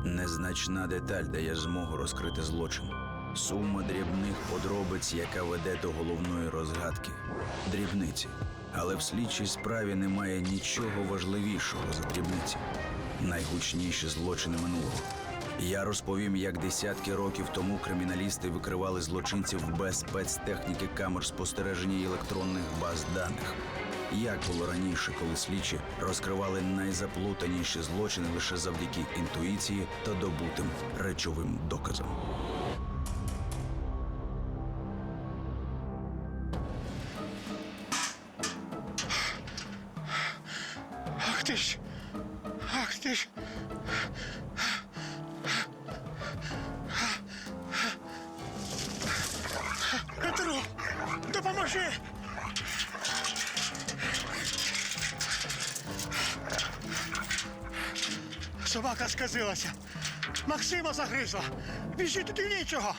Незначна деталь дає змогу розкрити злочин. Сума дрібних подробиць, яка веде до головної розгадки. Дрібниці. Але в слідчій справі немає нічого важливішого за дрібниці. Найгучніші злочини минулого. Я розповім, як десятки років тому криміналісти викривали злочинців без спецтехніки камер спостереження і електронних баз даних. Як було раніше, коли слідчі розкривали найзаплутаніші злочини лише завдяки інтуїції та добутим речовим доказам. Ах ти ж! Ах ти ж! Петро, допоможи! Собака сказилася. Максима загризла. Біжи, тут і нічого.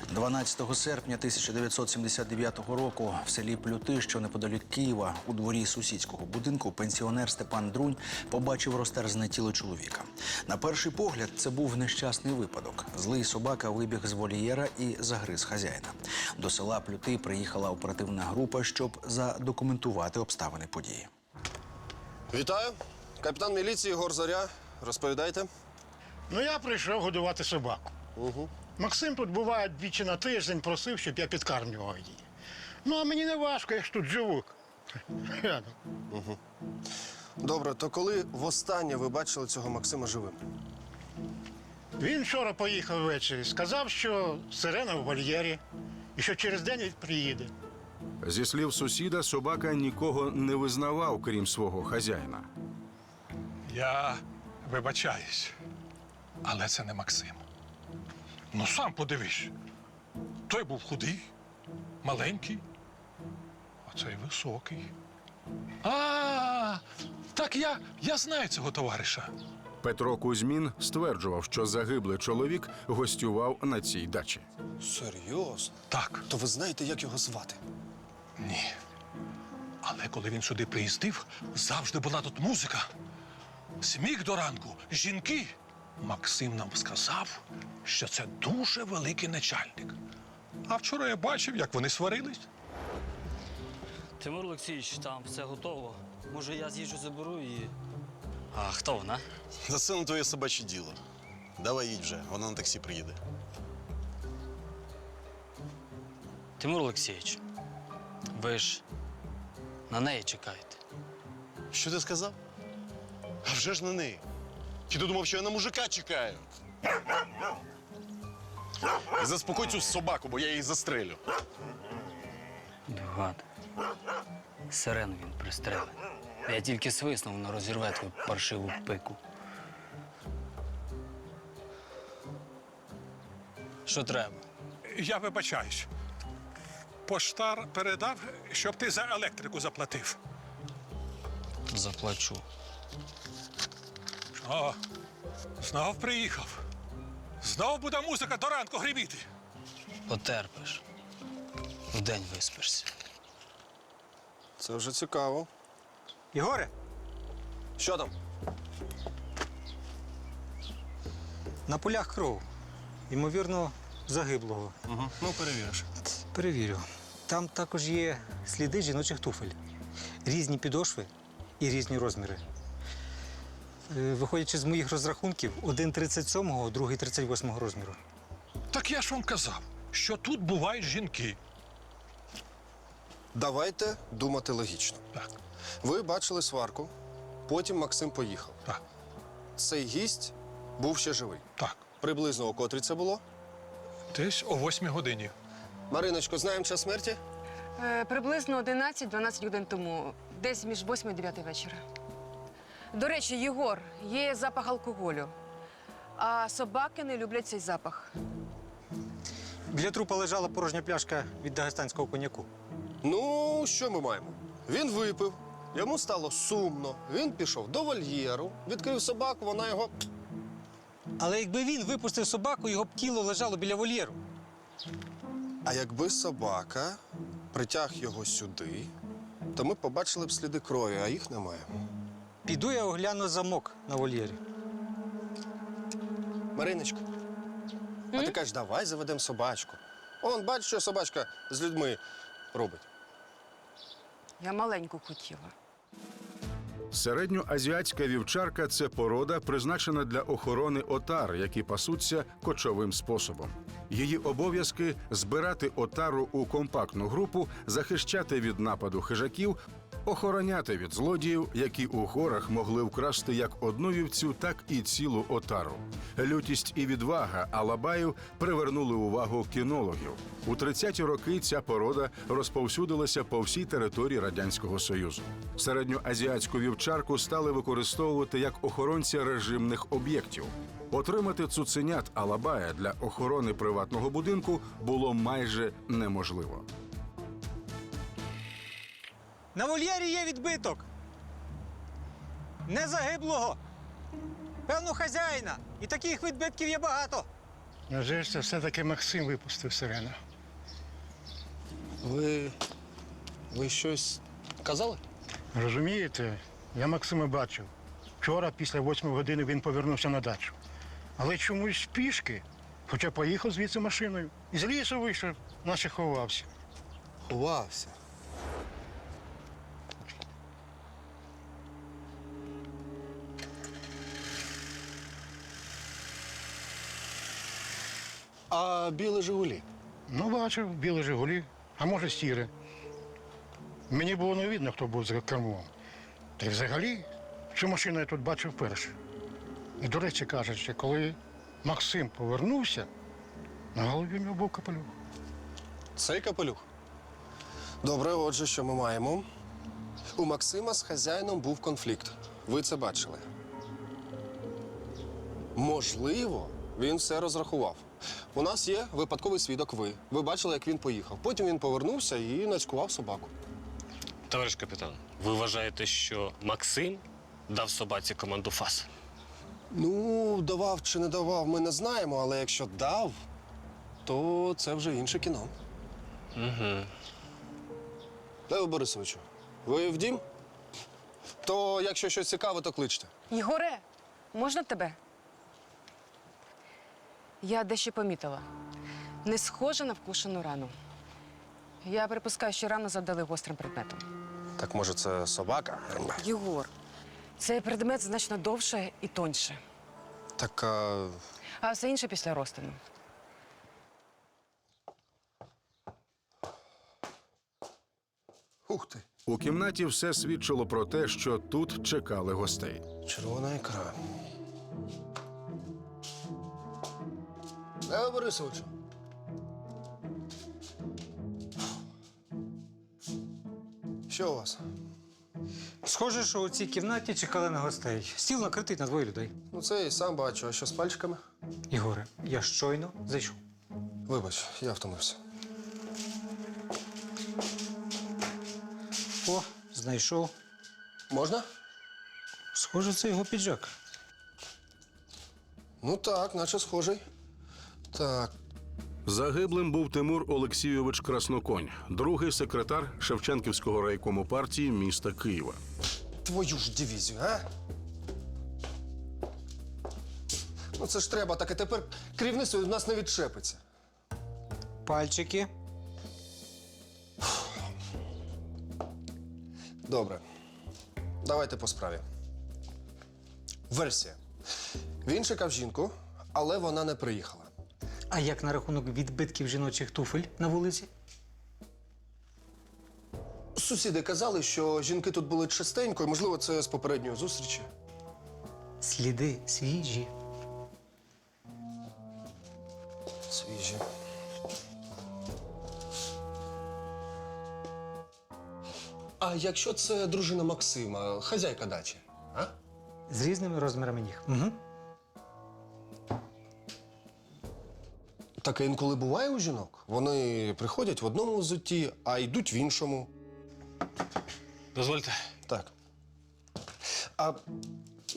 – 12 серпня 1979 року в селі Плюти, що неподалік Києва, у дворі сусідського будинку, пенсіонер Степан Друнь побачив розтерзане тіло чоловіка. На перший погляд, це був нещасний випадок. Злий собака вибіг з вольєра і загриз хазяїна. До села Плюти приїхала оперативна група, щоб задокументувати обставини події. Вітаю. Капітан міліції Ігор Зоря. Розповідайте. Ну, я прийшов годувати собаку. Угу. Максим тут буває двічі на тиждень, просив, щоб я підкармлював її. Ну, а мені не важко, я ж тут живу. Рядом. Угу. Добре, то коли востаннє ви бачили цього Максима живим? Він вчора поїхав ввечері. Сказав, що сирена в вольєрі і що через день він приїде. Зі слів сусіда, собака нікого не визнавав, крім свого хазяїна. Я вибачаюсь, але це не Максим. Ну, сам подивись. Той був худий, маленький, а цей високий. Так я знаю цього товариша. Петро Кузьмін стверджував, що загиблий чоловік гостював на цій дачі. Серйозно? Так. То ви знаєте, як його звати? Ні. Але коли він сюди приїздив, завжди була тут музика. Сміх до ранку, жінки. Максим нам сказав, що це дуже великий начальник. А вчора я бачив, як вони сварились. Тимур Олексійович, там все готово. Може, я з'їжджу, заберу і... А хто вона? За це не твоє собаче діло. Давай їдь вже, вона на таксі приїде. Тимур Олексійович, ви ж на неї чекаєте. Що ти сказав? А вже ж на неї. Чи ти думав, що я на мужика чекаю? І заспокой цю собаку, бо я її застрелю. Гад. Сирену він пристрелив. Я тільки свиснув, вона розірве твою паршиву пику. Що треба? Я вибачаюсь. Поштар передав, щоб ти за електрику заплатив. Заплачу. О, знов приїхав. Знов буде музика до ранку гриміти. Потерпиш. Вдень виспишся. Це вже цікаво. Ігоре, Що там? на полях кров. Ймовірно, загиблого. Угу. Ну, перевіриш. Перевірю. Там також є сліди жіночих туфель. Різні підошви і різні розміри. Виходячи з моїх розрахунків, один 37-го, другий 38-го розміру. Так я ж вам казав, що тут бувають жінки. Давайте думати логічно. Так, Ви бачили сварку, потім Максим поїхав. так, Цей гість був ще живий. так. Приблизно о котрій це було? Десь о 8 годині. Мариночко, знаємо час смерті? Приблизно 11-12 годин тому, десь між 8 і 9 вечора. До речі, Єгор, є запах алкоголю, а собаки не люблять цей запах. Біля трупа лежала порожня пляшка від дагестанського коньяку. Ну, що ми маємо? Він випив, йому стало сумно, він пішов до вольєру, відкрив собаку, вона його... Але якби він випустив собаку, його б тіло лежало біля вольєру. А якби собака притяг його сюди, то ми побачили б сліди крові, а їх немає. Піду я огляну замок на вольєрі. Мариночка, а ти кажеш, давай заведемо собачку. Он, бач, що собачка з людьми робить. Я маленьку хотіла. Середньоазіатська вівчарка – це порода, призначена для охорони отар, які пасуться кочовим способом. Її обов'язки – збирати отару у компактну групу, захищати від нападу хижаків, охороняти від злодіїв, які у горах могли вкрасти як одну вівцю, так і цілу отару. Лютість і відвага алабаїв привернули увагу кінологів. У 30-ті роки ця порода розповсюдилася по всій території Радянського Союзу. Середньоазіатську вівчарку стали використовувати як охоронця режимних об'єктів. Отримати цуценят алабая для охорони приватного будинку було майже неможливо. На вольєрі є відбиток. Незагиблого. Певно, хазяїна. І таких відбитків є багато. Невже ж це все-таки Максим випустив сирену? Ви щось казали? Розумієте, я Максима бачив. Вчора після 8 години він повернувся на дачу. Але чомусь пішки, хоча поїхав звідси машиною. І з лісу вийшов, наче ховався. Ховався. А білі «Жигулі»? Ну, бачив, біле «Жигулі», а може сіре. Мені було не видно, хто був за кермом. Та й взагалі, цю машину я тут бачив вперше. І, до речі, кажучи, коли Максим повернувся, на голові в нього був капелюх. Цей капелюх? Добре, отже, що ми маємо? У Максима з хазяїном був конфлікт. Ви це бачили. Можливо, він все розрахував. У нас є випадковий свідок ви. Ви бачили, як він поїхав. Потім він повернувся і нацькував собаку. Товариш капітан, ви вважаєте, що Максим дав собаці команду «Фас»? Ну, давав чи не давав, ми не знаємо, але якщо дав, то це вже інше кіно. Угу. Лео Борисовичу, ви в дім? То якщо щось цікаве, то кличте. Єгоре, можна тебе? Я дещо помітила. Не схожа на вкушену рану. Я припускаю, що рану завдали гострим предметом. Так може це собака? Єгор, цей предмет значно довше і тоньше. Так, А все інше після розтину. ух ти, У кімнаті все свідчило про те, що тут чекали гостей. червона ікра. Лео Борисовичу. Що у вас? Схоже, що у цій кімнаті чекали на гостей. Стіл накритий на двоє людей. Ну, це і сам бачу, а що з пальчиками? Ігоре, я щойно зайшов. Вибач, я втомився. О, знайшов. Можна? Схоже, це його піджак. Ну так, наче схожий. Так, Загиблим був Тимур Олексійович Красноконь, другий секретар Шевченківського райкому партії міста Києва. твою ж дивізію, а? Ну це ж треба, так і тепер керівництво від нас не відчепиться. Пальчики. Добре. Давайте по справі. Версія. Він чекав жінку, але вона не приїхала. А як на рахунок відбитків жіночих туфель на вулиці? Сусіди казали, що жінки тут були частенько, і, можливо, це з попередньої зустрічі. Сліди свіжі. Свіжі. А якщо це дружина Максима, хазяйка дачі, а? З різними розмірами ніг. Угу. Таке інколи буває у жінок. Вони приходять в одному взутті, а йдуть в іншому. Дозвольте. Так. А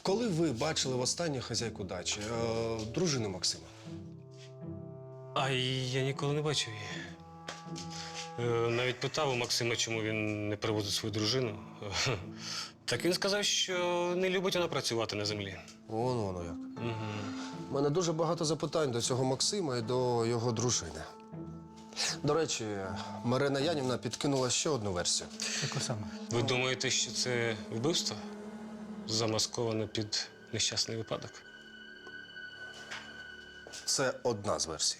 коли ви бачили востаннє хазяйку дачі, дружину Максима? А я ніколи не бачив її. Навіть питав у Максима, чому він не привозить свою дружину. Так він сказав, що не любить вона працювати на землі. Воно як. У мене дуже багато запитань до цього Максима і до його дружини. До речі, Марина Янівна підкинула ще одну версію. Яку саме? Ви думаєте, що це вбивство? Замасковане під нещасний випадок? Це одна з версій.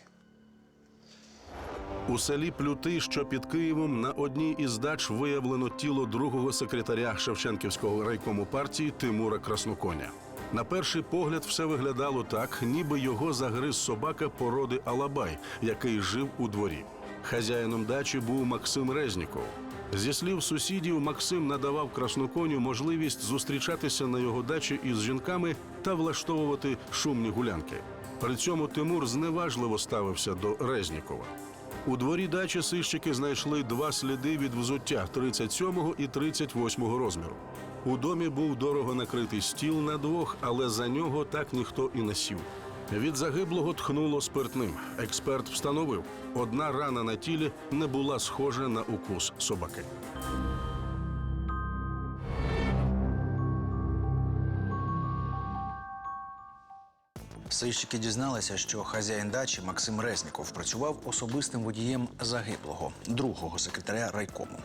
У селі Плюти, що під Києвом, на одній із дач виявлено тіло другого секретаря Шевченківського райкому партії Тимура Красноконя. На перший погляд все виглядало так, ніби його загриз собака породи Алабай, який жив у дворі. Хазяїном дачі був Максим Резніков. Зі слів сусідів, Максим надавав Красноконю можливість зустрічатися на його дачі із жінками та влаштовувати шумні гулянки. При цьому Тимур зневажливо ставився до Резнікова. У дворі дачі сищики знайшли 2 сліди від взуття 37 і 38 розміру. У домі був дорого накритий стіл на 2, але за нього так ніхто і не сів. Від загиблого тхнуло спиртним. Експерт встановив, одна рана на тілі не була схожа на укус собаки. Сищики дізналися, що хазяїн дачі Максим Резніков працював особистим водієм загиблого, другого секретаря райкому.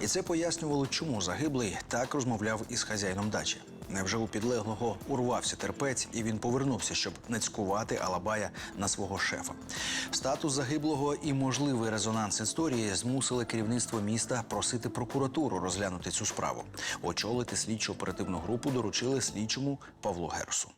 І це пояснювало, чому загиблий так розмовляв із хазяїном дачі. Невже у підлеглого урвався терпець, і він повернувся, щоб нацькувати Алабая на свого шефа. Статус загиблого і можливий резонанс історії змусили керівництво міста просити прокуратуру розглянути цю справу. Очолити слідчо-оперативну групу доручили слідчому Павлу Герсу.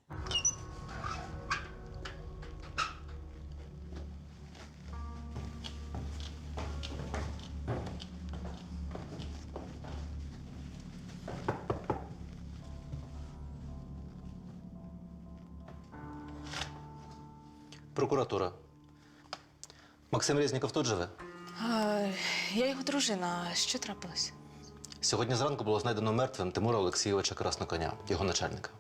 Прокуратура. Максим Резніков тут живе? Я його дружина. Що трапилось? Сьогодні зранку було знайдено мертвим Тимура Олексійовича Красноконя, його начальника.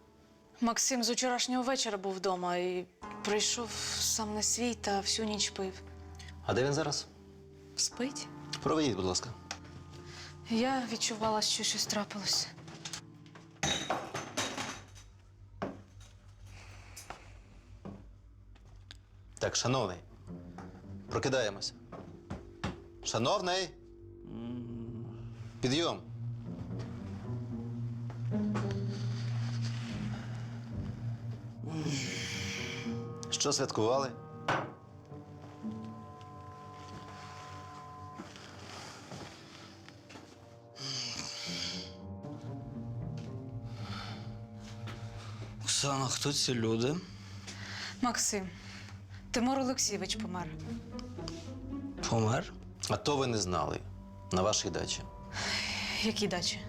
Максим з вчорашнього вечора був вдома і прийшов сам на свій та всю ніч пив. А де він зараз? Спить? Проведіть, будь ласка. Я відчувала, що щось трапилось. Так, шановний, прокидаємося. Шановний! Підйом! Що святкували? Оксана, хто ці люди? Максим, Тимур Олексійович помер. Помер? А то ви не знали. На вашій дачі. Які дачі?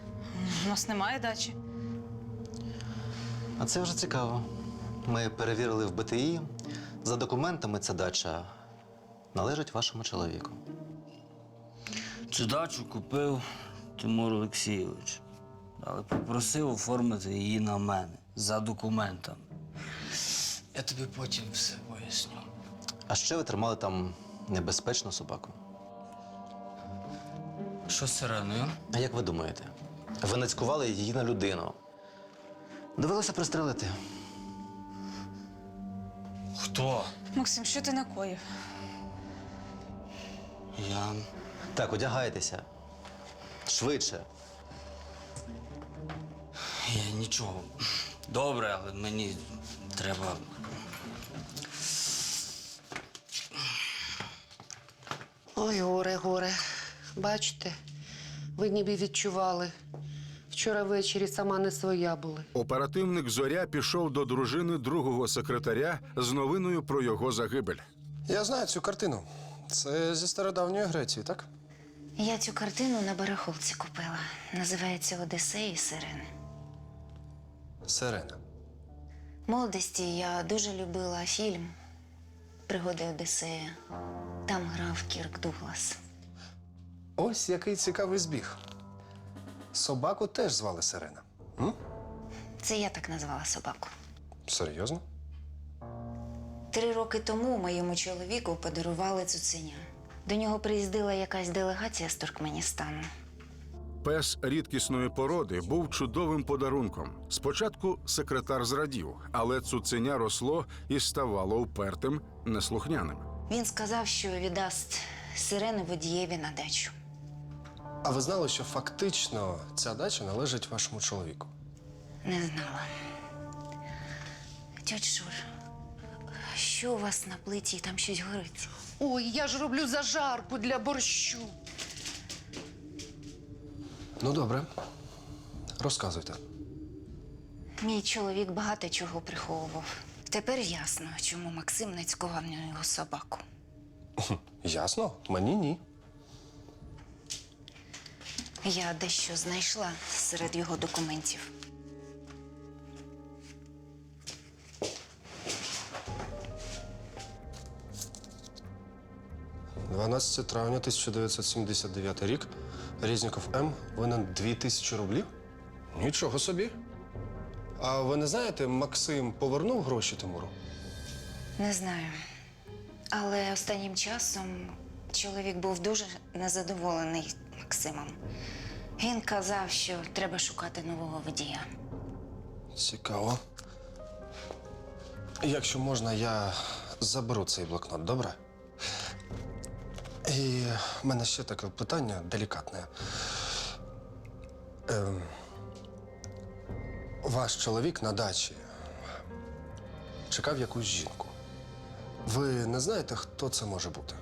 У нас немає дачі. А це вже цікаво. Ми перевірили в БТІ. За документами ця дача належить вашому чоловіку. Цю дачу купив Тимур Олексійович, але попросив оформити її на мене за документами. Я тобі потім все поясню. А ще ви тримали там небезпечну собаку. Що з сиреною? А як ви думаєте? Ви нацькували її на людину. Довелося пристрелити. Хто? Максим, що ти накоїв? Я. Так, одягайтеся. Швидше. Я нічого. Добре, але мені треба. Ой, горе, горе. Бачите, ви ніби відчували. Вчора ввечері сама не своя були. Оперативник Зоря пішов до дружини другого секретаря з новиною про його загибель. Я знаю цю картину. Це зі стародавньої Греції, так? Я цю картину на барахолці купила. Називається «Одіссея і сирени». Сирена. В молодості я дуже любила фільм «Пригоди Одіссея». Там грав Кірк Дуглас. Ось який цікавий збіг. Собаку теж звали Сирена. Це я так назвала собаку. Серйозно? 3 роки тому моєму чоловіку подарували цуценя. До нього приїздила якась делегація з Туркменістану. Пес рідкісної породи був чудовим подарунком. Спочатку секретар зрадів, але цуценя росло і ставало упертим, неслухняним. Він сказав, що віддасть Сирену водієві на дачу. А ви знали, що фактично ця дача належить вашому чоловіку? Не знала. Тьоть Шур, що у вас на плиті? Там щось горить. Ой, я ж роблю зажарку для борщу. Ну, добре. Розказуйте. Мій чоловік багато чого приховував. Тепер ясно, чому Максим нацькував на його собаку. Ясно? Мені ні. Я дещо знайшла серед його документів. – 12 травня 1979 рік. Резніков М. винен 2000 рублів? Нічого собі. А ви не знаєте, Максим повернув гроші Тимуру? Не знаю. Але останнім часом чоловік був дуже незадоволений Максимом. Він казав, що треба шукати нового водія. Цікаво. Якщо можна, я заберу цей блокнот, добре? І в мене ще таке питання делікатне. Ваш чоловік на дачі чекав якусь жінку. Ви не знаєте, хто це може бути?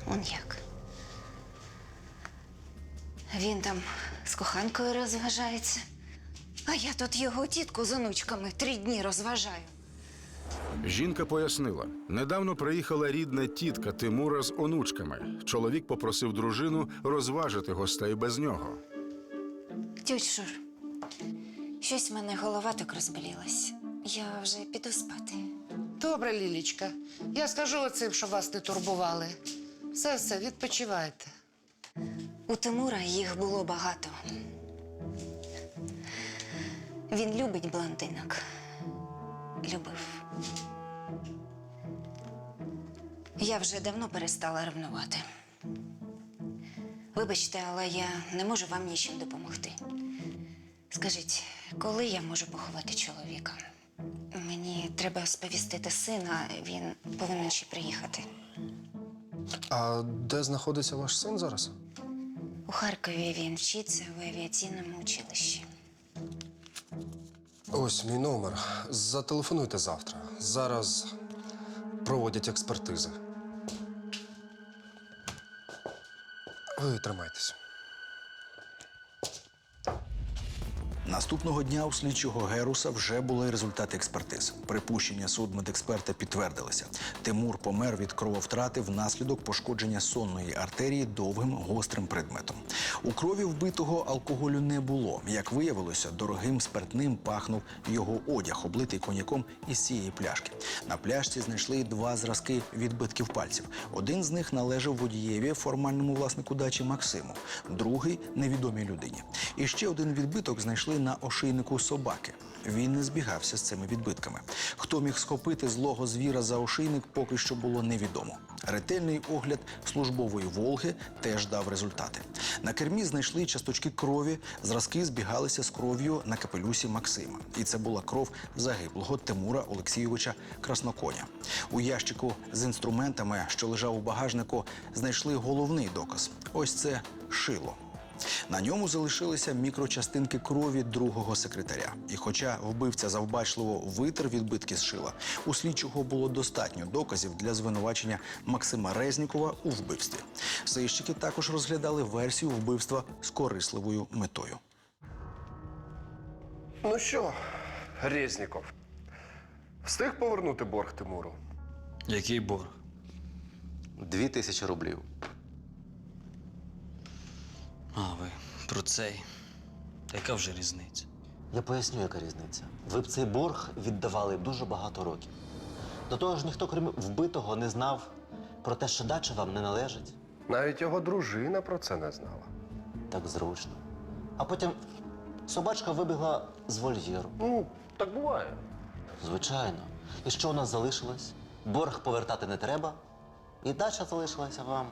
Он як. Він там з коханкою розважається. А я тут його тітку з онучками 3 дні розважаю. Жінка пояснила, недавно приїхала рідна тітка Тимура з онучками. Чоловік попросив дружину розважити гостей без нього. Тьоть Шур, щось в мене голова так розболілась. Я вже піду спати. Добре, Лілічка. Я скажу оцим, що вас не турбували. Все, відпочивайте. У Тимура їх було багато. Він любить блондинок. Любив. Я вже давно перестала ревнувати. Вибачте, але я не можу вам нічим допомогти. Скажіть, коли я можу поховати чоловіка? Мені треба сповістити сина, він повинен ще приїхати. А де знаходиться ваш син зараз? У Харкові він вчиться в авіаційному училищі. Ось мій номер. Зателефонуйте завтра. Зараз проводять експертизи. Ви тримайтеся. Наступного дня у слідчого Геруса вже були результати експертиз. Припущення судмедексперта підтвердилися. Тимур помер від крововтрати внаслідок пошкодження сонної артерії довгим гострим предметом. У крові вбитого алкоголю не було. Як виявилося, дорогим спиртним пахнув його одяг, облитий коньяком із цієї пляшки. На пляшці знайшли 2 зразки відбитків пальців. Один з них належав водієві, формальному власнику дачі Максиму, другий – невідомій людині. І ще один відбиток знайшли на ошийнику собаки. Він не збігався з цими відбитками. Хто міг схопити злого звіра за ошийник, поки що було невідомо. Ретельний огляд службової «Волги» теж дав результати. На кермі знайшли часточки крові, зразки збігалися з кров'ю на капелюсі Максима. І це була кров загиблого Тимура Олексійовича Красноконя. У ящику з інструментами, що лежав у багажнику, знайшли головний доказ. Ось це шило. На ньому залишилися мікрочастинки крові другого секретаря. І хоча вбивця завбачливо витер відбитки з шила, у слідчого було достатньо доказів для звинувачення Максима Резнікова у вбивстві. Сищики також розглядали версію вбивства з корисливою метою. Ну що, Резніков, встиг повернути борг Тимуру? Який борг? 2000 рублів. А, ви про цей. Та яка вже різниця? Я поясню, яка різниця. Ви б цей борг віддавали дуже багато років. До того ж, ніхто, крім вбитого, не знав про те, що дача вам не належить. Навіть його дружина про це не знала. Так зручно. А потім собачка вибігла з вольєру. Ну, так буває. Звичайно. І що у нас залишилось? борг повертати не треба, і дача залишилася вам.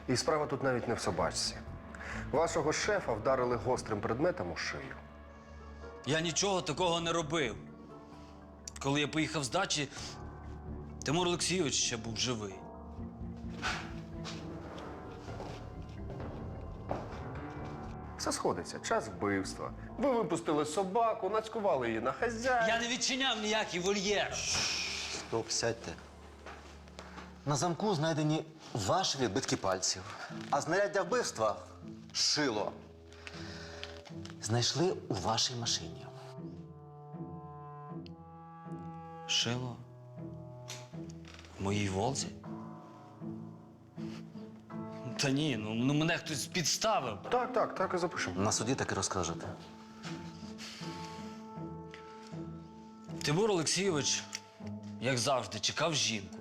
І справа тут навіть не в собачці. Вашого шефа вдарили гострим предметом у шию. Я нічого такого не робив. Коли я поїхав з дачі, Тимур Олексійович ще був живий. Все сходиться. Час вбивства. Ви випустили собаку, нацькували її на хазяїна. Я не відчиняв ніякий вольєр. Стоп, сядьте. На замку знайдені ваші відбитки пальців, а знаряддя вбивства шило. Знайшли у вашій машині. Шило? В моїй Волзі? Та ні, ну мене хтось підставив. Так і запишемо. На суді так і розкажете. Тимур Олексійович, як завжди, чекав жінку.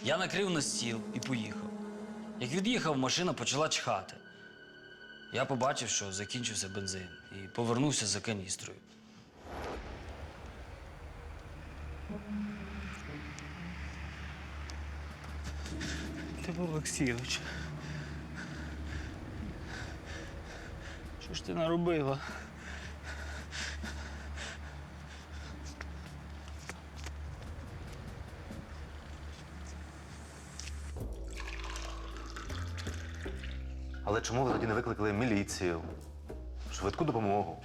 Я накрив на стіл і поїхав. Як від'їхав, машина почала чхати. Я побачив, що закінчився бензин, і повернувся за каністрою. Тимур Олексійович, що ж ти наробила? Але чому ви тоді не викликали міліцію? Швидку допомогу?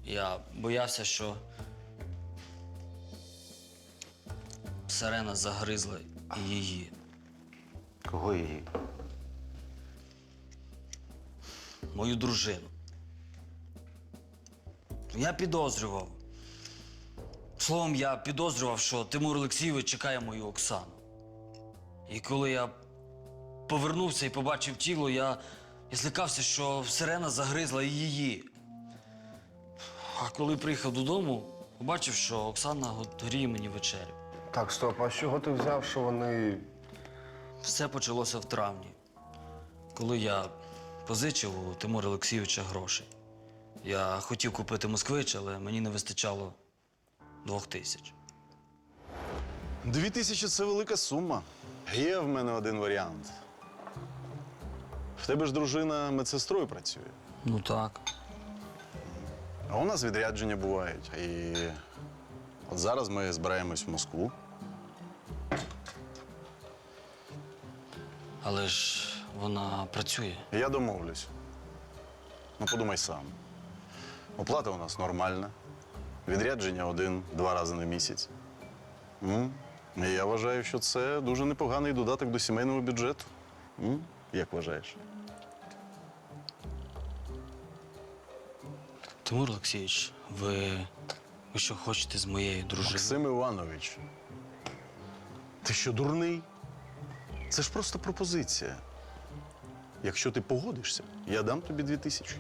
Я боявся, що сирена загризла і її. Кого її? Мою дружину. Я підозрював. Словом, я підозрював, що Тимур Олексійович чекає мою Оксану. І коли я повернувся і побачив тіло, я злякався, що сирена загризла і її. А коли приїхав додому, побачив, що Оксана готує мені вечерю. Так, стоп, а з чого ти взяв, що вони. Все почалося в травні, коли я позичив у Тимура Олексійовича грошей. Я хотів купити москвич, але мені не вистачало 2000. 2000 – це велика сума. Є в мене один варіант. В тебе ж дружина медсестрою працює. Ну так. А у нас відрядження бувають. І от зараз ми збираємось в Москву. Але ж вона працює. Я домовлюсь. Ну, подумай сам. Оплата у нас нормальна. Відрядження 1-2 рази на місяць. І я вважаю, що це дуже непоганий додаток до сімейного бюджету. Як вважаєш? Тимур Олексійович, ви що хочете з моєю дружиною? Максим Іванович, ти що, дурний? Це ж просто пропозиція. Якщо ти погодишся, я дам тобі 2000.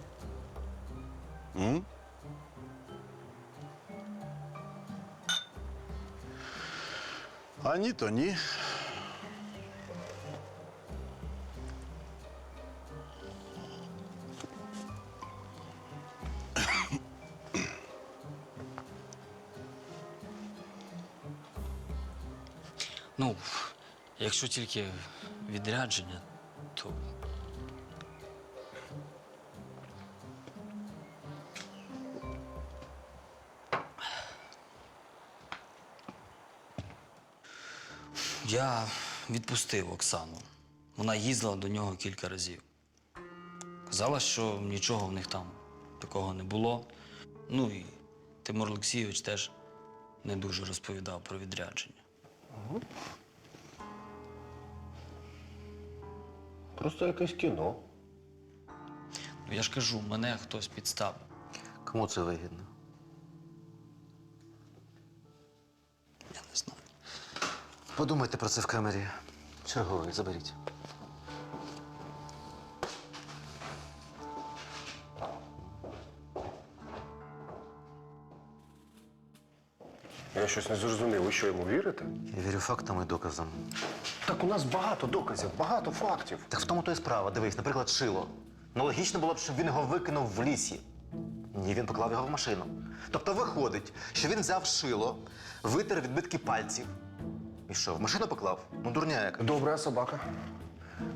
А ні, то ні. Ну, якщо тільки відрядження, то. Я відпустив Оксану. Вона їздила до нього кілька разів. Казала, що нічого в них там такого не було. Ну і Тимур Олексійович теж не дуже розповідав про відрядження. Просто якесь кіно. Ну, я ж кажу, мене хтось підставив. Кому це вигідно? Я не знаю. Подумайте про це в камері. Черговий, заберіть. Я щось не зрозумів. Ви що, йому вірите? Я вірю фактам і доказам. Так у нас багато доказів, багато фактів. Так в тому то і справа. Дивись, наприклад, шило. Ну, логічно було б, щоб він його викинув в лісі. Ні, він поклав його в машину. Тобто виходить, що він взяв шило, витер відбитки пальців І що, в машину поклав? Ну, дурня яка. Добре, а собака?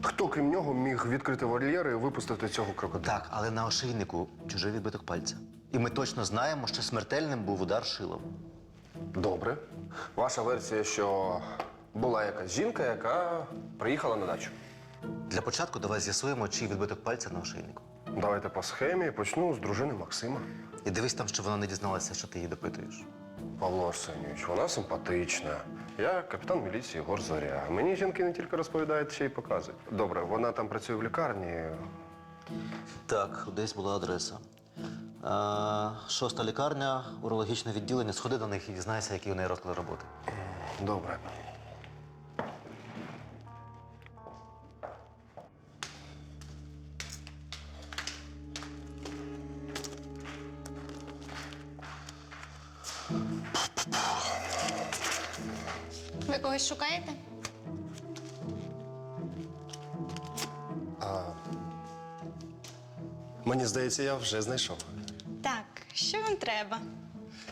Хто, крім нього, міг відкрити вольєр і випустити цього крокодила? Так, але на ошейнику чужий відбиток пальця. І ми точно знаємо, що смертельним був удар шилом. Добре. Ваша версія, що була якась жінка, яка приїхала на дачу. Для початку давай з'ясуємо, чий відбиток пальця на ошейнику. Давайте по схемі почну з дружини Максима. І дивись там, щоб вона не дізналася, що ти її допитуєш. Павло Арсенійович, вона симпатична. Я капітан міліції Єгор Зоря. Мені жінки не тільки розповідають, ще й показують. Добре, вона там працює в лікарні. Так, десь була адреса. 6-та лікарня, урологічне відділення. Сходи до них і дізнайся, який у неї розклад роботи. Добре. Ви когось шукаєте? Мені здається, я вже знайшов. Так, що вам треба?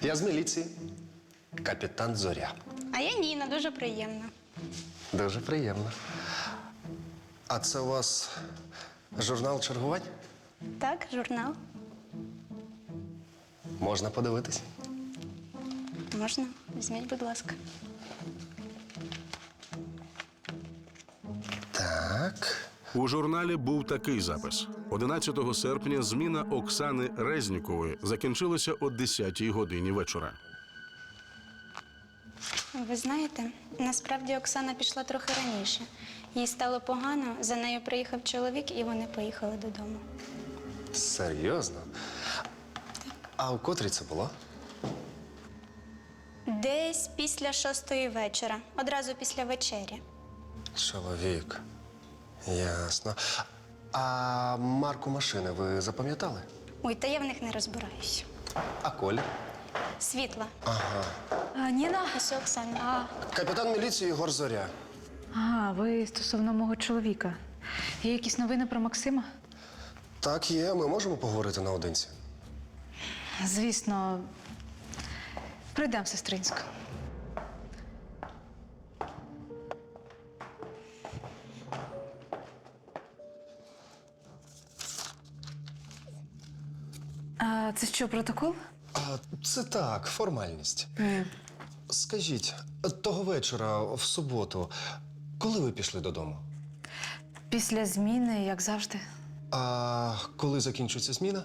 Я з міліції. Капітан Зоря. А я Ніна, дуже приємно. Дуже приємно. А це у вас журнал чергувань? Так, журнал. Можна подивитись. Можна? Візьміть, будь ласка. Так. У журналі був такий запис: 11 серпня зміна Оксани Резнікової закінчилася о 10-й годині вечора. Ви знаєте, насправді Оксана пішла трохи раніше. Їй стало погано, за нею приїхав чоловік, і вони поїхали додому. Серйозно? А у котрій це було? Десь після 6-ї вечора, одразу після вечері. Чоловік. Ясно. А марку машини ви запам'ятали? Ой, та я в них не розбираюсь. А колір? Світла. Ага. Ніна? Ось Оксана. Капітан міліції Єгор Зоря. Ви стосовно мого чоловіка. Є якісь новини про Максима? Так, є. Ми можемо поговорити наодинці? Звісно. Прийдемо, сестринська. А це що, протокол? Це так, формальність. Скажіть, того вечора, в суботу, коли ви пішли додому? Після зміни, як завжди. А коли закінчується зміна?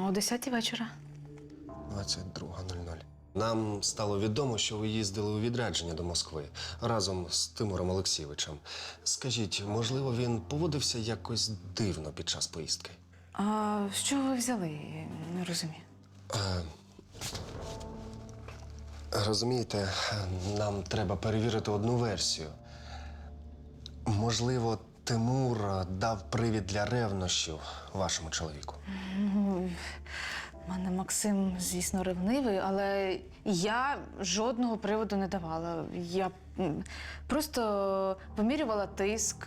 О 10-й вечора. 22:00. Нам стало відомо, що ви їздили у відрядження до Москви разом з Тимуром Олексійовичем. Скажіть, можливо, він поводився якось дивно під час поїздки? А що ви взяли? Я не розумію. Розумієте, нам треба перевірити одну версію. Можливо, Тимур дав привід для ревнощів вашому чоловіку. У мене Максим, звісно, ревнивий, але я жодного приводу не давала. Я просто вимірювала тиск,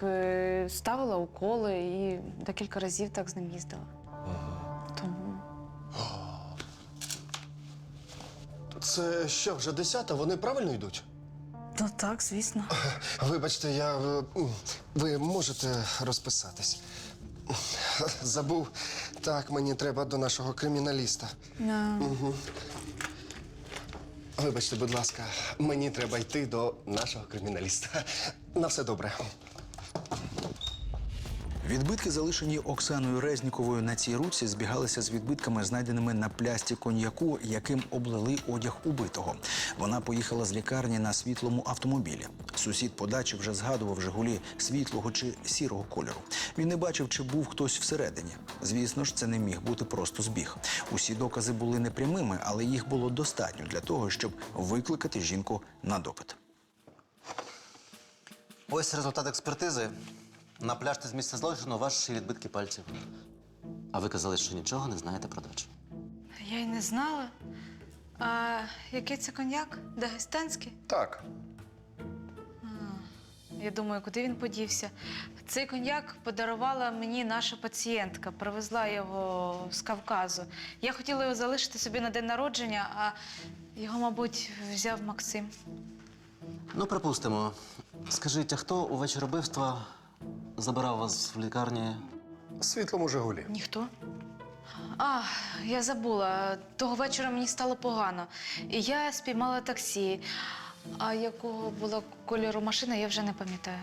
ставила уколи і декілька разів так з ним їздила. Тому. Це що, вже 10-та? Вони правильно йдуть? Ну так, звісно. Вибачте, ви можете розписатись. Забув. Так, мені треба до нашого криміналіста. Угу. Вибачте, будь ласка, мені треба йти до нашого криміналіста. На все добре. Відбитки, залишені Оксаною Резніковою на цій руці, збігалися з відбитками, знайденими на плясті коньяку, яким облили одяг убитого. Вона поїхала з лікарні на світлому автомобілі. Сусід по дачі вже згадував «Жигулі» світлого чи сірого кольору. Він не бачив, чи був хтось всередині. Звісно ж, це не міг бути просто збіг. Усі докази були непрямими, але їх було достатньо для того, щоб викликати жінку на допит. Ось результат експертизи. На пляшці з місця злочину ваші відбитки пальців. А ви казали, що нічого не знаєте про дачу. Я й не знала. А який це коньяк? Дагестанський? Так. Я думаю, куди він подівся. Цей коньяк подарувала мені наша пацієнтка. Привезла його з Кавказу. Я хотіла його залишити собі на день народження, а його, мабуть, взяв Максим. Ну, припустимо. Скажіть, а хто увечері вбивства забирав вас в лікарні? Світлому Жигулі. Ніхто? А, я забула. Того вечора мені стало погано. І я спіймала таксі. А якого була кольору машина, я вже не пам'ятаю.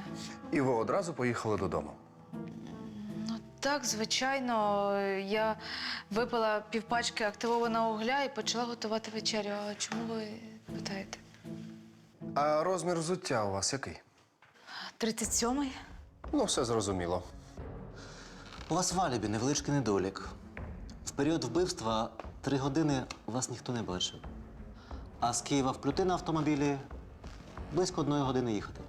І ви одразу поїхали додому. Ну так, звичайно. Я випила півпачки активованого угля і почала готувати вечерю. А чому ви питаєте? А розмір взуття у вас який? 37-й? Ну, все зрозуміло. У вас в алібі невеличкий недолік. В період вбивства 3 години вас ніхто не бачив. А з Києва в Плюти на автомобілі близько 1 години їхати.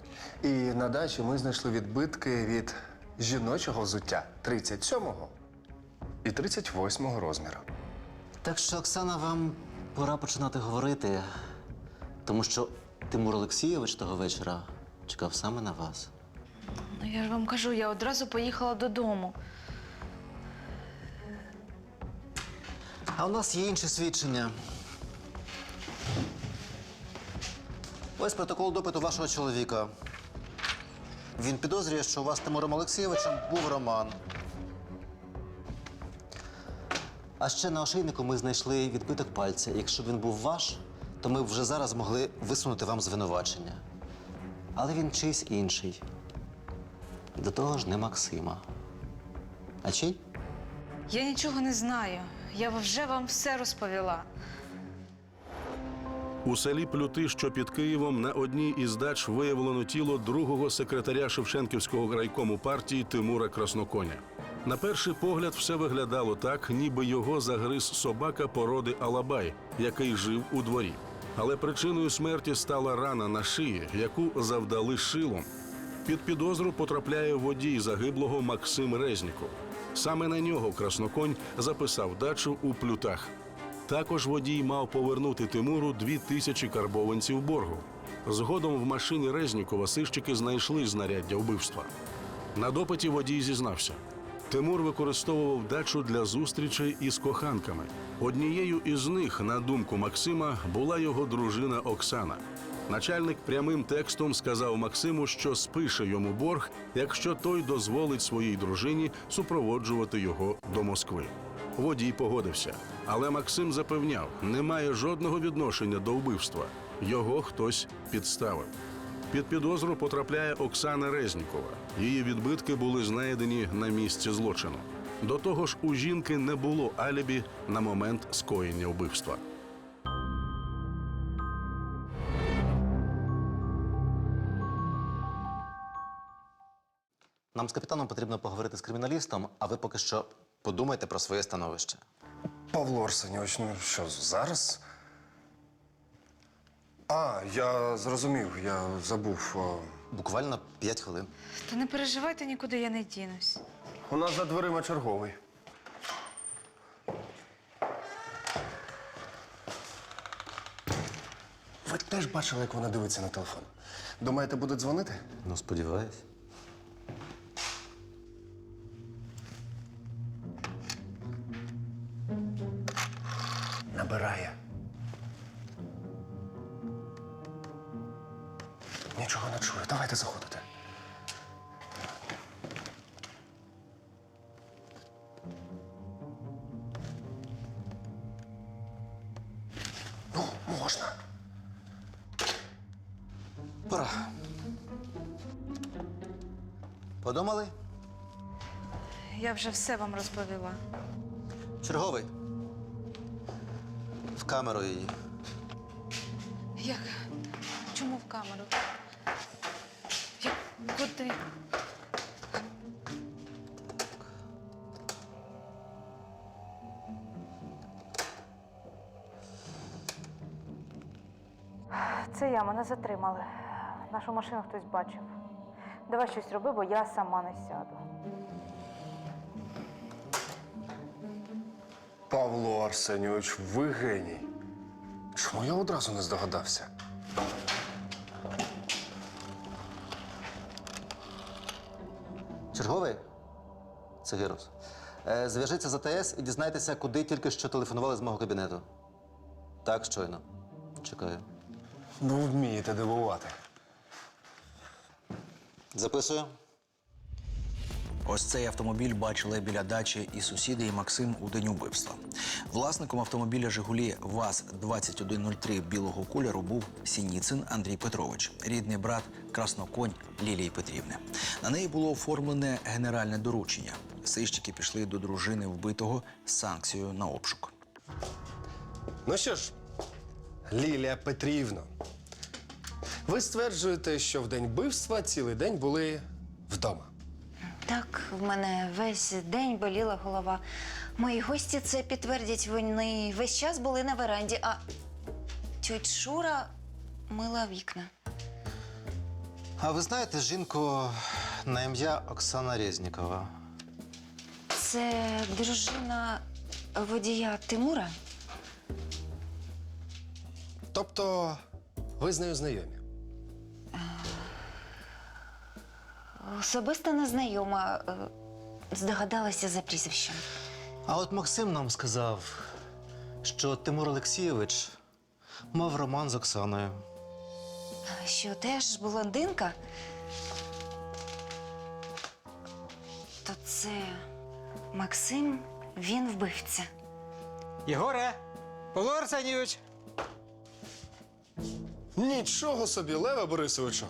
І на дачі ми знайшли відбитки від жіночого взуття 37-го і 38-го розміру. Так що, Оксана, вам пора починати говорити, тому що Тимур Олексійович того вечора чекав саме на вас. Ну, я ж вам кажу, я одразу поїхала додому. А у нас є інше свідчення. Ось протокол допиту вашого чоловіка. Він підозрює, що у вас з Тимуром Олексійовичем був роман. А ще на ошейнику ми знайшли відбиток пальця. Якщо б він був ваш, то ми б вже зараз могли висунути вам звинувачення. Але він чийсь інший. До того ж не Максима. А чий? Я нічого не знаю. Я вже вам все розповіла. У селі Плюти, що під Києвом, на одній із дач виявлено тіло другого секретаря Шевченківського райкому партії Тимура Красноконя. На перший погляд все виглядало так, ніби його загриз собака породи Алабай, який жив у дворі. Але причиною смерті стала рана на шиї, яку завдали шилом. Під підозру потрапляє водій загиблого Максим Резніков. Саме на нього Красноконь записав дачу у Плютах. Також водій мав повернути Тимуру 2000 карбованців боргу. Згодом в машині Резнікова сищики знайшли знаряддя вбивства. На допиті водій зізнався. Тимур використовував дачу для зустрічей із коханками. Однією із них, на думку Максима, була його дружина Оксана. Начальник прямим текстом сказав Максиму, що спише йому борг, якщо той дозволить своїй дружині супроводжувати його до Москви. Водій погодився, але Максим запевняв, не має жодного відношення до вбивства. Його хтось підставив. Під підозру потрапляє Оксана Резнікова. Її відбитки були знайдені на місці злочину. До того ж, у жінки не було алібі на момент скоєння вбивства. Нам з капітаном потрібно поговорити з криміналістом, а ви поки що подумайте про своє становище. Павло Арсеньович, ну що, зараз? А, я зрозумів, я забув. Буквально 5 хвилин. Та не переживайте, нікуди я не дінусь. У нас за дверима черговий. Ви теж бачили, як вона дивиться на телефон? Думаєте, буде дзвонити? Ну, сподіваюсь. Набирає. Нічого не чую. Давайте заходити. Ну, можна. Пора. Подумали? Я вже все вам розповіла. Черговий. В камеру її. Як? Чому в камеру? Як? Куди? Це я, мене затримали. Нашу машину хтось бачив. Давай щось роби, бо я сама не сяду. Павло Арсеньович, ви геній. Чому я одразу не здогадався? Черговий? Це Герус. Зв'яжіться з АТС і дізнайтеся, куди тільки що телефонували з мого кабінету. Так, щойно. Чекаю. Ну, вмієте дивувати. Записую. Ось цей автомобіль бачили біля дачі і сусіди, і Максим у день убивства. Власником автомобіля «Жигулі» ВАЗ-2103 білого кольору був Сініцин Андрій Петрович, рідний брат Красноконь Лілії Петрівни. На неї було оформлене генеральне доручення. Сищики пішли до дружини вбитого з санкцією на обшук. Ну що ж, Лілія Петрівна, ви стверджуєте, що в день вбивства цілий день були вдома. Так, в мене весь день боліла голова. Мої гості це підтвердять, вони весь час були на веранді, а тьоть Шура мила вікна. А ви знаєте жінку на ім'я Оксана Резнікова? Це дружина водія Тимура? Тобто ви з нею знайомі? Особисто незнайома, здогадалася за прізвищем. А от Максим нам сказав, що Тимур Олексійович мав роман з Оксаною. Що теж блондинка? То це Максим, він вбивця. Єгоре! Павло Арсенійович! Нічого собі, Леве Борисовичу.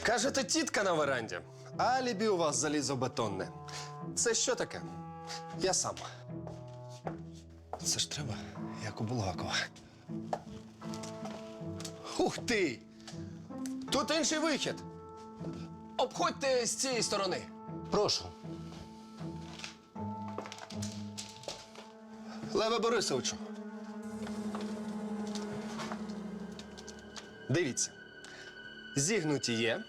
Кажете, тітка на веранді, а алібі у вас залізобетонне. Це що таке? Я сам. Це ж треба, як у Булгакова. Ух ти! Тут інший вихід. Обходьте з цієї сторони. Прошу. Леве Борисовичу. Дивіться. Зігнуті є,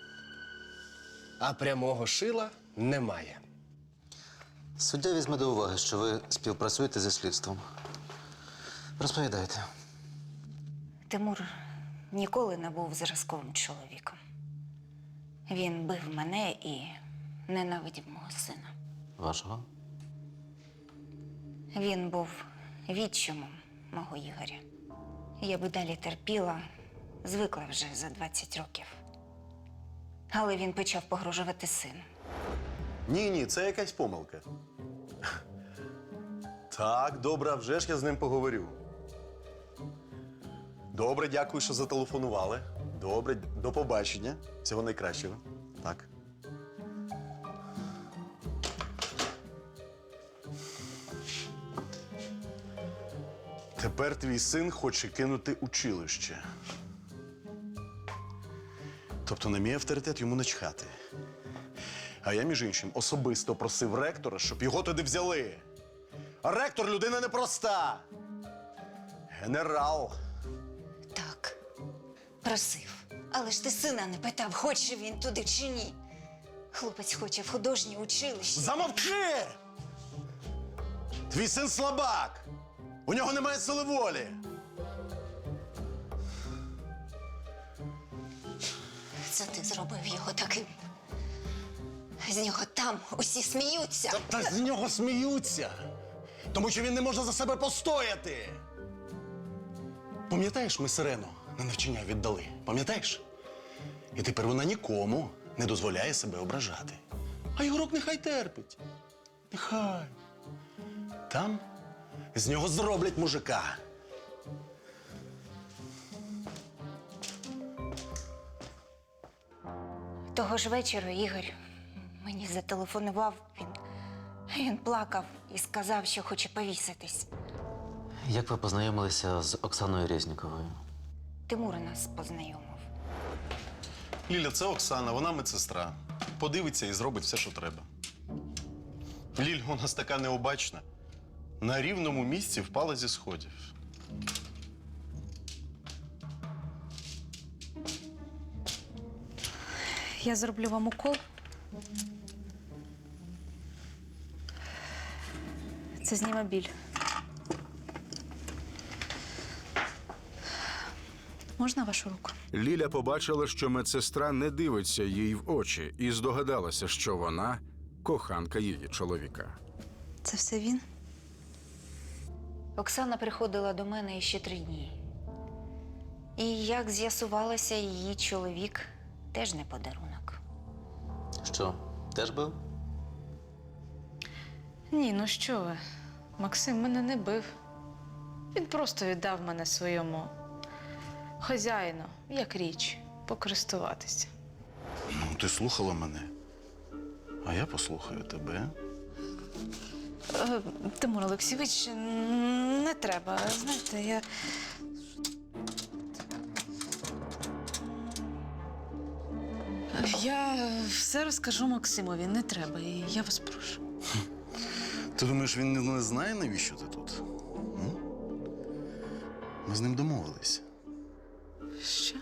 а прямого шила немає. Суддя візьме до уваги, що ви співпрацюєте зі слідством. Розповідайте. Тимур ніколи не був зразковим чоловіком. Він бив мене і ненавидів мого сина. Вашого? Він був відчимом мого Ігоря. Я би далі терпіла, звикла вже за 20 років. Але він почав погрожувати сину. Ні, це якась помилка. Так, добре, а вже ж я з ним поговорю. Добре, дякую, що зателефонували. Добре, до побачення. Всього найкращого. Так. Тепер твій син хоче кинути училище. Тобто на мій авторитет йому начхати. А я, між іншим, особисто просив ректора, щоб його туди взяли. А ректор – людина непроста. Генерал. Так, просив. Але ж ти сина не питав, хоче він туди чи ні. Хлопець хоче в художнє училище. Замовчи! Твій син слабак. У нього немає сили волі. Це ти зробив його таким. З нього там усі сміються. Та з нього сміються. Тому що він не може за себе постояти. Пам'ятаєш, ми Сирену на навчання віддали? Пам'ятаєш? І тепер вона нікому не дозволяє себе ображати. А Ігорок нехай терпить. Нехай. Там з нього зроблять мужика. Того ж вечора Ігор мені зателефонував. Він плакав і сказав, що хоче повіситись. Як ви познайомилися з Оксаною Резніковою? Тимур нас познайомив. Ліля, це Оксана, вона медсестра. Подивиться і зробить все, що треба. Ліль у нас така необачна. На рівному місці впала зі сходів. Я зроблю вам укол. Це зніме біль. Можна вашу руку? Ліля побачила, що медсестра не дивиться їй в очі, і здогадалася, що вона коханка її чоловіка. Це все він? Оксана приходила до мене ще 3 дні. І як з'ясувалося, її чоловік теж не подарунок. Що, теж бив? Ні, ну що ви? Максим мене не бив. Він просто віддав мене своєму хазяїну, як річ, покористуватися. Ну, ти слухала мене. А я послухаю тебе. Тимур Олексійович, не треба. Знаєте, я все розкажу Максимові, не треба, і я вас прошу. Ти думаєш, він не знає, навіщо ти тут? М? Ми з ним домовились. Що?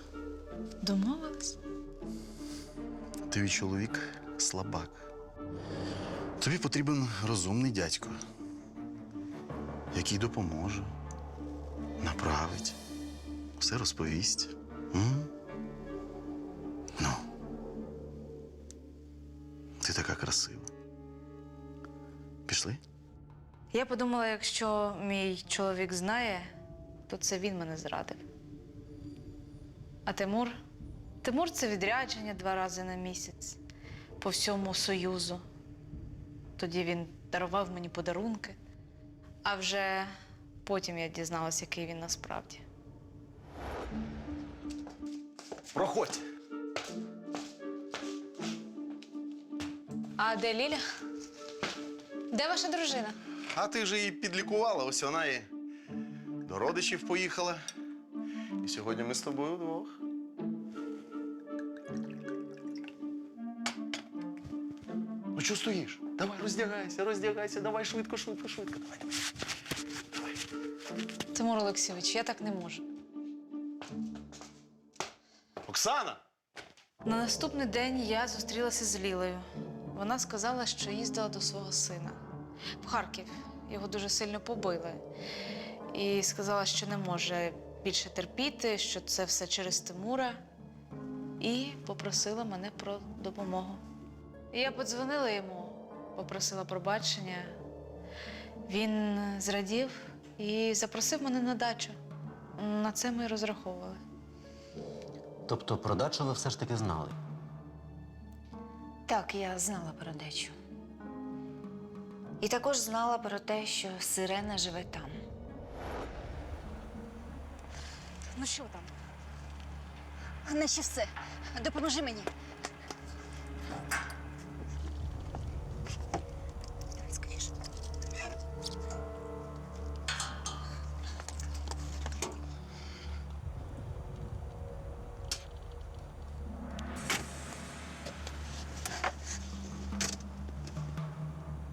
Домовились? Твій чоловік слабак. Тобі потрібен розумний дядько, який допоможе, направить, все розповість. М? Ну, ти така красива. Пішли? Я подумала, якщо мій чоловік знає, то це він мене зрадив. А Тимур? Тимур – це відрядження 2 рази на місяць по всьому Союзу. Тоді він дарував мені подарунки, а вже потім я дізналась, який він насправді. Проходь. А де Ліля? Де ваша дружина? А ти вже її підлікувала, ось вона і до родичів поїхала. І сьогодні ми з тобою вдвох. Ну чого стоїш? Давай, роздягайся, давай швидко. Давай. Тимур Олексійович, я так не можу. Оксана! На наступний день я зустрілася з Лілею. Вона сказала, що їздила до свого сина в Харків. Його дуже сильно побили. І сказала, що не може більше терпіти, що це все через Тимура. І попросила мене про допомогу. І я подзвонила йому, попросила пробачення. Він зрадів і запросив мене на дачу. На це ми і розраховували. Тобто про дачу ви все ж таки знали? Так, я знала про дачу. І також знала про те, що Сирена живе там. Ну що там? Наче все. Допоможи мені. Скоріше.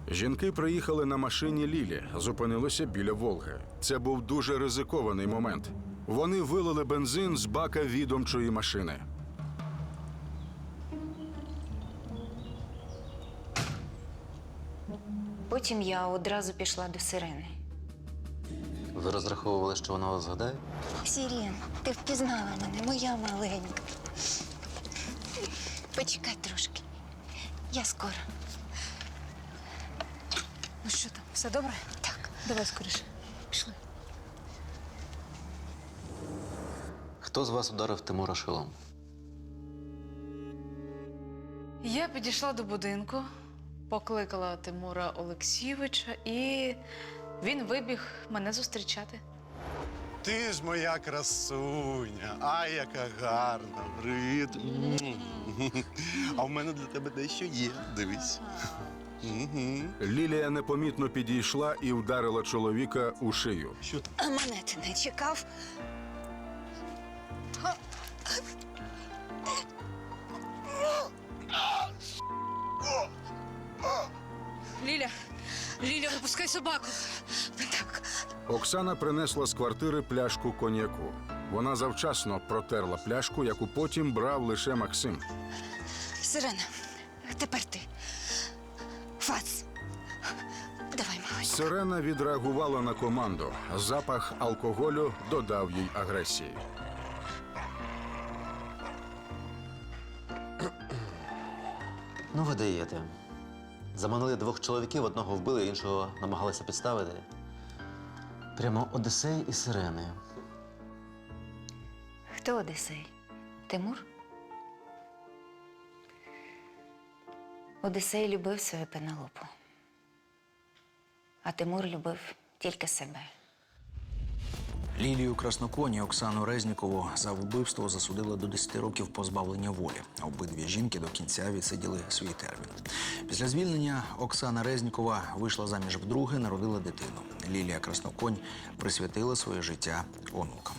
Жінки приїхали на машині Лілі, зупинилися біля Волги. Це був дуже ризикований момент. Вони вилили бензин з бака відомчої машини. Потім я одразу пішла до Сирени. Ви розраховували, що вона вас згадає? Сірін, ти впізнала мене, моя маленька. Почекай трошки. Я скоро. Ну що там, все добре? Так. Давай скоріше. Пішли. Хто з вас ударив Тимура шилом? Я підійшла до будинку, покликала Тимура Олексійовича, і він вибіг мене зустрічати. Ти ж моя красуня, ай, яка гарна, привіт. А в мене для тебе дещо є, дивись. Лілія непомітно підійшла і вдарила чоловіка у шию. Що там? А мене ти не чекав? Ліля, випускай собаку. Так. Оксана принесла з квартири пляшку коньяку. Вона завчасно протерла пляшку, яку потім брав лише Максим. Сирена, тепер ти. Фац. Давай, малий. Сирена відреагувала на команду. Запах алкоголю додав їй агресії. Ну, ви даєте. Заманили 2 чоловіків, одного вбили, іншого намагалися підставити. Прямо Одіссей і Сирени. Хто Одіссей? Тимур? Одиссей любив свою Пенелопу, а Тимур любив тільки себе. Лілію Красноконь і Оксану Резнікову за вбивство засудили до 10 років позбавлення волі. Обидві жінки до кінця відсиділи свій термін. Після звільнення Оксана Резнікова вийшла заміж вдруге, народила дитину. Лілія Красноконь присвятила своє життя онукам.